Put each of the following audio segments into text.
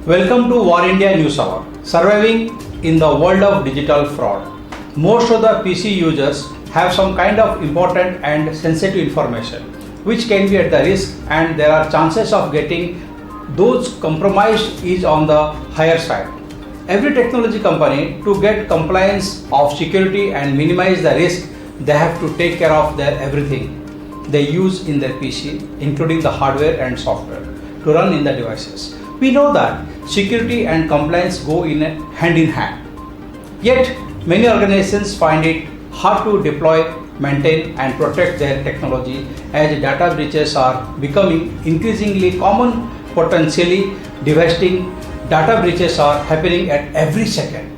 Welcome to War India News Hour. Surviving in the world of digital fraud. Most of the PC users have some kind of important and sensitive information which can be at the risk, and there are chances of getting those compromised is on the higher side. Every technology company, to get compliance of security and minimize the risk, they have to take care of their everything they use in their PC, including the hardware and software to run in the devices. We know that security and compliance go hand in hand. Yet, many organizations find it hard to deploy, maintain and protect their technology as data breaches are becoming increasingly common, potentially devastating. Data breaches are happening at every second.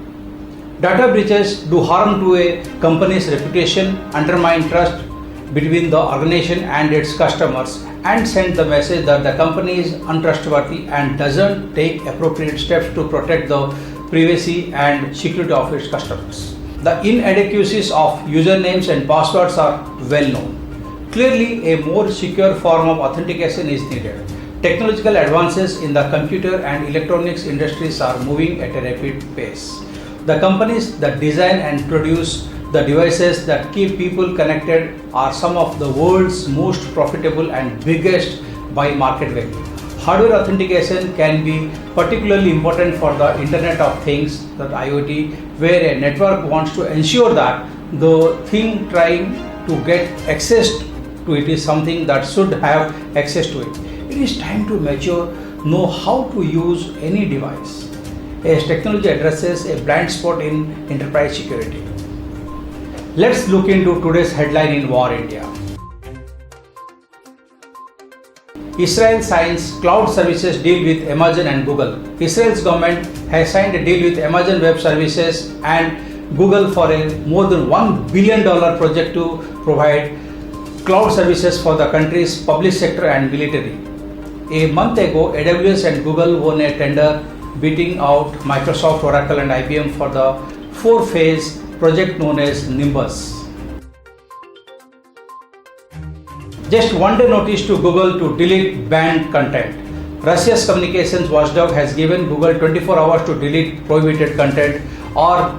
Data breaches do harm to a company's reputation, undermine trust between the organization and its customers, and send the message that the company is untrustworthy and doesn't take appropriate steps to protect the privacy and security of its customers. The inadequacies of usernames and passwords are well known. Clearly, a more secure form of authentication is needed. Technological advances in the computer and electronics industries are moving at a rapid pace. The companies that design and produce the devices that keep people connected are some of the world's most profitable and biggest by market value. Hardware authentication can be particularly important for the Internet of Things, that IoT, where a network wants to ensure that the thing trying to get access to it is something that should have access to it. It is time to mature, know how to use any device, as technology addresses a blind spot in enterprise security. Let's look into today's headline in War India. Israel signs cloud services deal with Amazon and Google. Israel's government has signed a deal with Amazon Web Services and Google for a more than $1 billion project to provide cloud services for the country's public sector and military. A month ago, AWS and Google won a tender beating out Microsoft, Oracle and IBM for the 4-phase project known as Nimbus. Just one day notice to Google to delete banned content. Russia's communications watchdog has given Google 24 hours to delete prohibited content or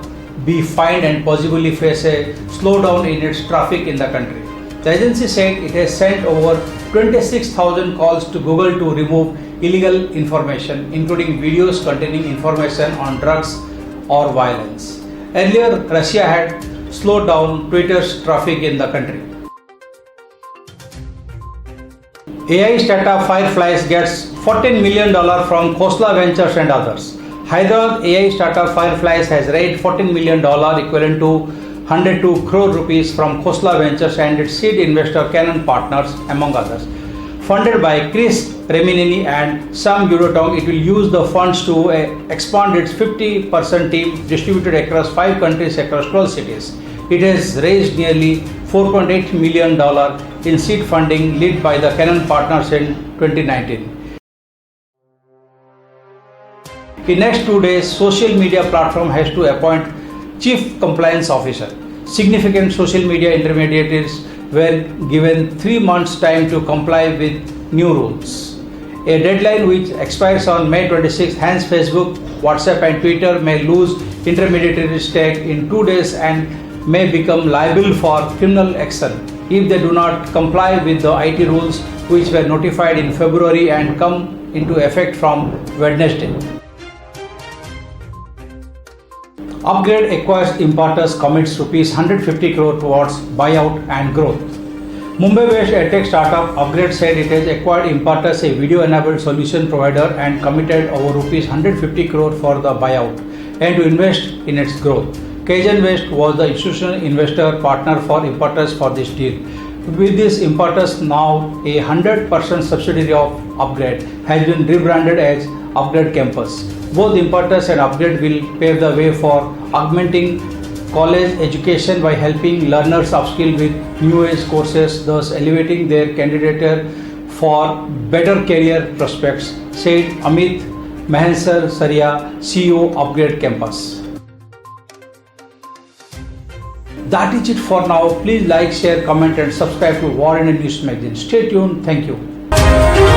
be fined and possibly face a slowdown in its traffic in the country. The agency said it has sent over 26,000 calls to Google to remove illegal information, including videos containing information on drugs or violence. Earlier, Russia had slowed down Twitter's traffic in the country. AI startup Fireflies gets $14 million from Khosla Ventures and others. Hyderabad AI startup Fireflies has raised $14 million equivalent to 102 crore rupees from Khosla Ventures and its seed investor Canon Partners, among others. Funded by Chris Reminini and Sam Eurotong, it will use the funds to expand its 50% team distributed across 5 countries across 12 cities. It has raised nearly $4.8 million in seed funding led by the Canon Partners in 2019. In next 2 days, social media platform has to appoint Chief Compliance Officer. Significant social media intermediaries were given 3 months' time to comply with new rules. A deadline which expires on May 26, hence Facebook, WhatsApp and Twitter may lose intermediary stake in 2 days and may become liable for criminal action if they do not comply with the IT rules which were notified in February and come into effect from Wednesday. Upgrade acquires Impartus, commits rupees 150 crore towards buyout and growth. Mumbai-based edtech startup Upgrade said it has acquired Impartus, a video-enabled solution provider, and committed over rupees 150 crore for the buyout and to invest in its growth. Kaizen West was the institutional investor partner for Impartus for this deal. With this, Impartus, now a 100% subsidiary of Upgrade, has been rebranded as Upgrade Campus. Both Impartus and Upgrade will pave the way for augmenting college education by helping learners upskill with new age courses, thus elevating their candidature for better career prospects, said Amit Mahensar Saria, CEO Upgrade Campus. That is it for now. Please like, share, comment and subscribe to War Indian News Magazine. Stay tuned. Thank you.